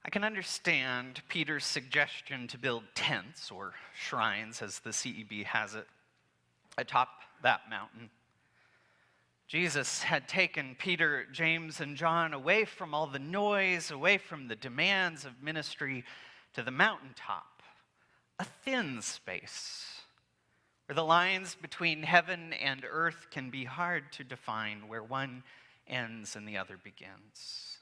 I can understand Peter's suggestion to build tents, or shrines as the CEB has it, atop that mountain. Jesus had taken Peter, James, and John away from all the noise, away from the demands of ministry, to the mountaintop, a thin space where the lines between heaven and earth can be hard to define, where one ends and the other begins.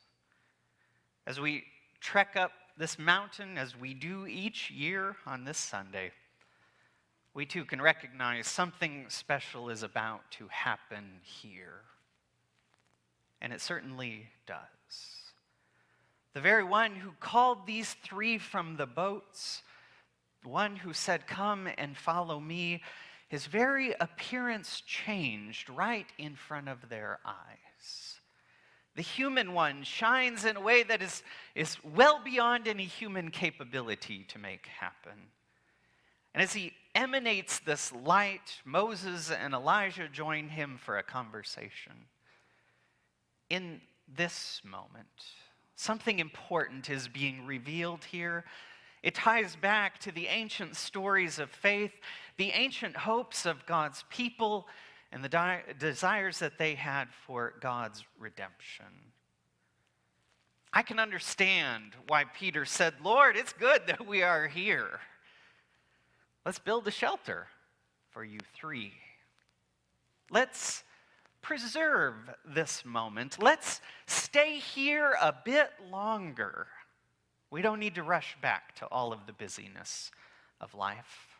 As we trek up this mountain, as we do each year on this Sunday, we too can recognize something special is about to happen here. And it certainly does. The very one who called these three from the boats, the one who said, "Come and follow me," his very appearance changed right in front of their eyes. The human one shines in a way that is well beyond any human capability to make happen. And as he emanates this light, Moses and Elijah join him for a conversation. In this moment, something important is being revealed here. It ties back to the ancient stories of faith, the ancient hopes of God's people, and the desires that they had for God's redemption. I can understand why Peter said, "Lord, it's good that we are here. Let's build a shelter for you three. Let's preserve this moment. Let's stay here a bit longer. We don't need to rush back to all of the busyness of life."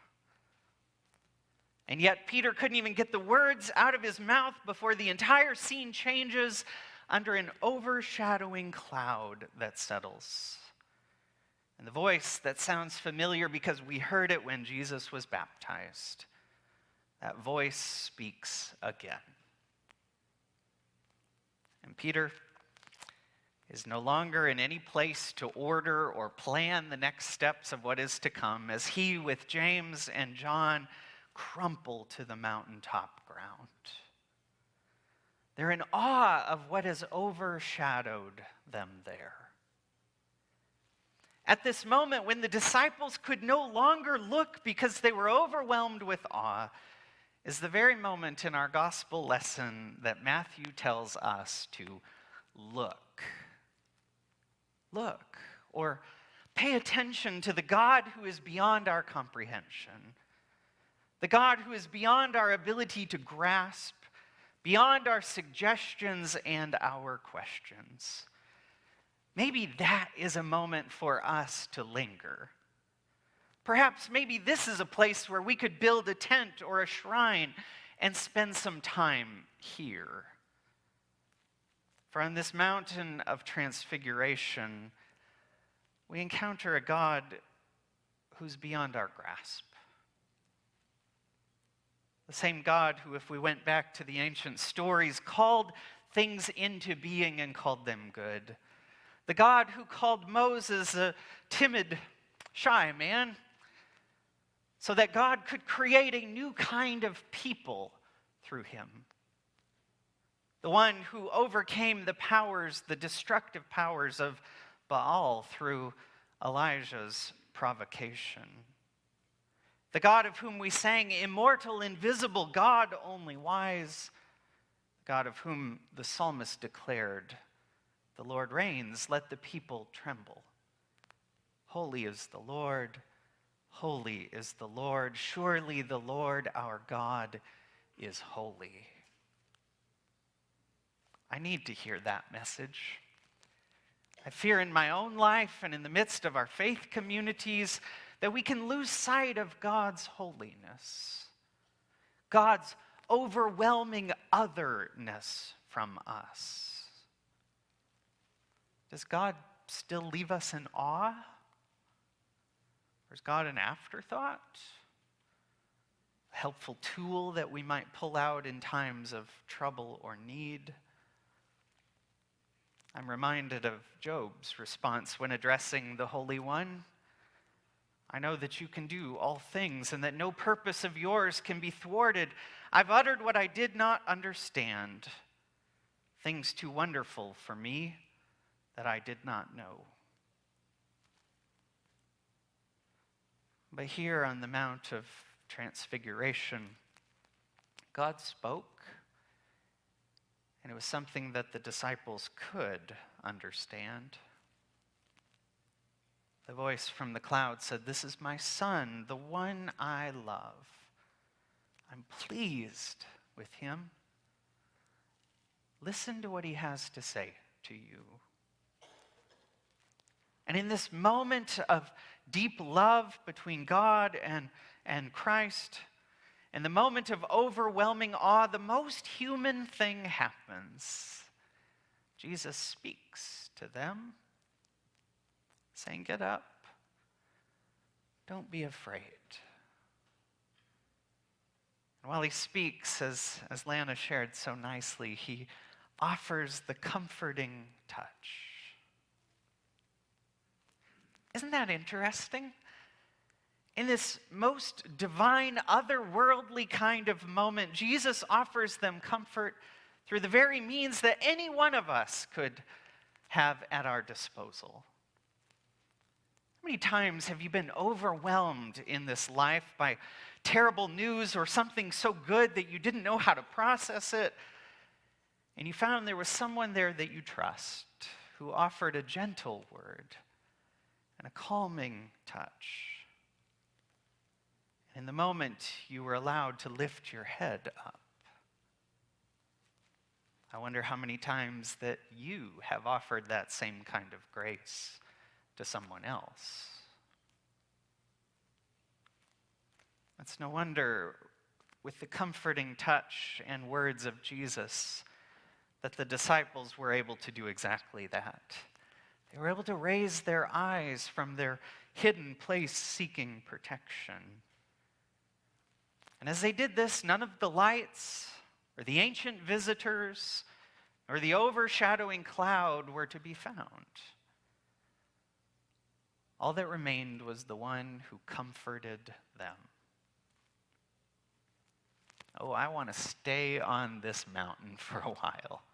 And yet Peter couldn't even get the words out of his mouth before the entire scene changes under an overshadowing cloud that settles. And the voice that sounds familiar because we heard it when Jesus was baptized, that voice speaks again. And Peter is no longer in any place to order or plan the next steps of what is to come, as he, with James and John, crumple to the mountaintop ground. They're in awe of what has overshadowed them there. At this moment, when the disciples could no longer look because they were overwhelmed with awe, is the very moment in our gospel lesson that Matthew tells us to look. Look, or pay attention to the God who is beyond our comprehension, the God who is beyond our ability to grasp, beyond our suggestions and our questions. Maybe that is a moment for us to linger. Perhaps maybe this is a place where we could build a tent or a shrine and spend some time here. For on this mountain of transfiguration, we encounter a God who's beyond our grasp. The same God who, if we went back to the ancient stories, called things into being and called them good. The God who called Moses a timid, shy man, so that God could create a new kind of people through him. The one who overcame the powers, the destructive powers of Baal through Elijah's provocation. The God of whom we sang, immortal, invisible, God only wise. The God of whom the psalmist declared, "The Lord reigns, let the people tremble. Holy is the Lord, holy is the Lord. Surely the Lord our God is holy." I need to hear that message. I fear in my own life and in the midst of our faith communities that we can lose sight of God's holiness, God's overwhelming otherness from us. Does God still leave us in awe? Or is God an afterthought? A helpful tool that we might pull out in times of trouble or need? I'm reminded of Job's response when addressing the Holy One. "I know that you can do all things and that no purpose of yours can be thwarted. I've uttered what I did not understand, things too wonderful for me that I did not know." But here on the Mount of Transfiguration, God spoke, and it was something that the disciples could understand. The voice from the cloud said, "This is my Son, the one I love. I'm pleased with him. Listen to what he has to say to you." And in this moment of deep love between God and Christ, in the moment of overwhelming awe, the most human thing happens. Jesus speaks to them, saying, "Get up. Don't be afraid." And while he speaks, as Lana shared so nicely, he offers the comforting touch. Isn't that interesting? In this most divine, otherworldly kind of moment, Jesus offers them comfort through the very means that any one of us could have at our disposal. How many times have you been overwhelmed in this life by terrible news or something so good that you didn't know how to process it, and you found there was someone there that you trust who offered a gentle word and a calming touch? In the moment, you were allowed to lift your head up. I wonder how many times that you have offered that same kind of grace to someone else. It's no wonder, with the comforting touch and words of Jesus, that the disciples were able to do exactly that. They were able to raise their eyes from their hidden place seeking protection. And as they did this, none of the lights or the ancient visitors or the overshadowing cloud were to be found. All that remained was the one who comforted them. Oh, I want to stay on this mountain for a while.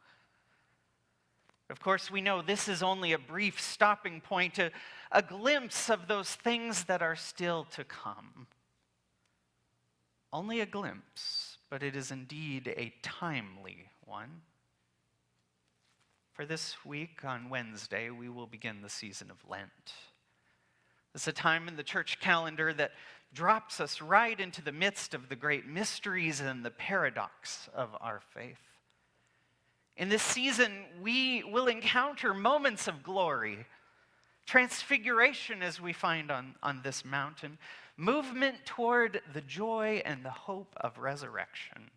Of course, we know this is only a brief stopping point, a glimpse of those things that are still to come. Only a glimpse, but it is indeed a timely one. For this week, on Wednesday, we will begin the season of Lent. It's a time in the church calendar that drops us right into the midst of the great mysteries and the paradox of our faith. In this season, we will encounter moments of glory, transfiguration as we find on this mountain, movement toward the joy and the hope of resurrection.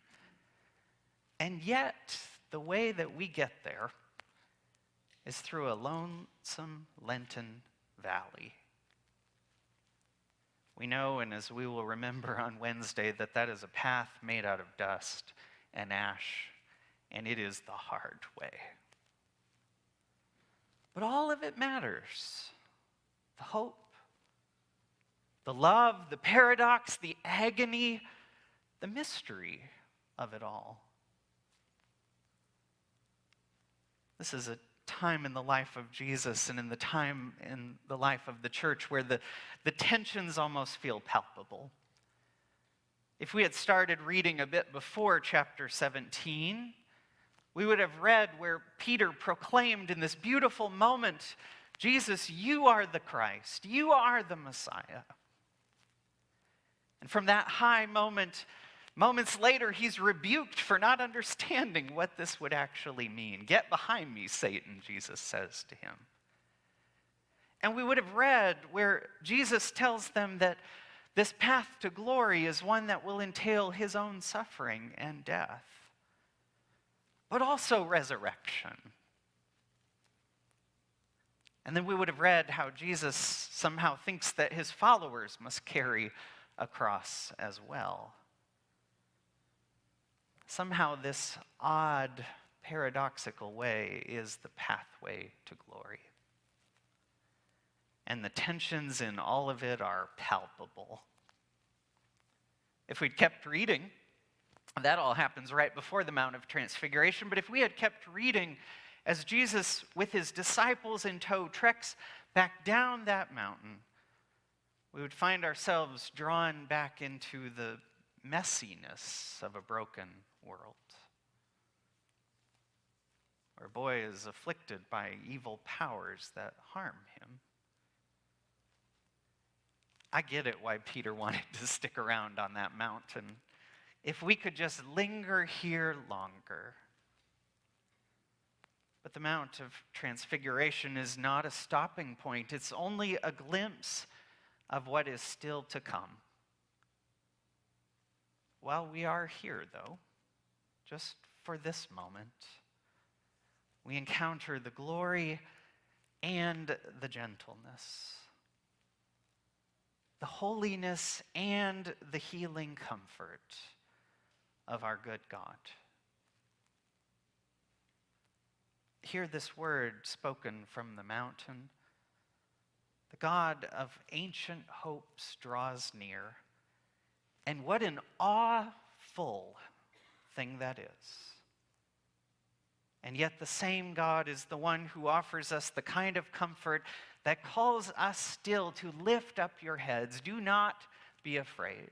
And yet, the way that we get there is through a lonesome Lenten valley. We know, and as we will remember on Wednesday, that is a path made out of dust and ash, and it is the hard way. But all of it matters. The hope, the love, the paradox, the agony, the mystery of it all. This is a time in the life of Jesus and in the time in the life of the church where the tensions almost feel palpable. If we had started reading a bit before chapter 17, we would have read where Peter proclaimed in this beautiful moment, "Jesus, you are the Christ, you are the Messiah." And from that high moment, moments later, he's rebuked for not understanding what this would actually mean. "Get behind me, Satan," Jesus says to him. And we would have read where Jesus tells them that this path to glory is one that will entail his own suffering and death, but also resurrection. And then we would have read how Jesus somehow thinks that his followers must carry a cross as well. Somehow this odd, paradoxical way is the pathway to glory. And the tensions in all of it are palpable. If we'd kept reading, that all happens right before the Mount of Transfiguration, but if we had kept reading as Jesus, with his disciples in tow, treks back down that mountain, we would find ourselves drawn back into the messiness of a broken world, where a boy is afflicted by evil powers that harm him. I get it why Peter wanted to stick around on that mountain. If we could just linger here longer. But the Mount of Transfiguration is not a stopping point. It's only a glimpse of what is still to come. While we are here, though, just for this moment, we encounter the glory and the gentleness, the holiness and the healing comfort of our good God. Hear this word spoken from the mountain. The God of ancient hopes draws near, and what an awful thing that is. And yet the same God is the one who offers us the kind of comfort that calls us still to lift up your heads. Do not be afraid.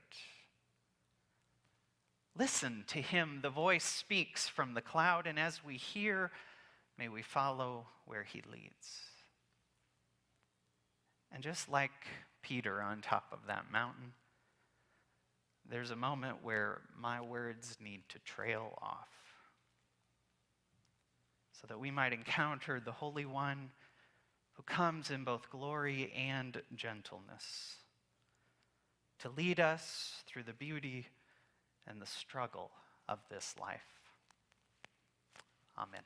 Listen to him. The voice speaks from the cloud, and as we hear, may we follow where he leads. And just like Peter on top of that mountain, there's a moment where my words need to trail off so that we might encounter the Holy One who comes in both glory and gentleness to lead us through the beauty and the struggle of this life. Amen.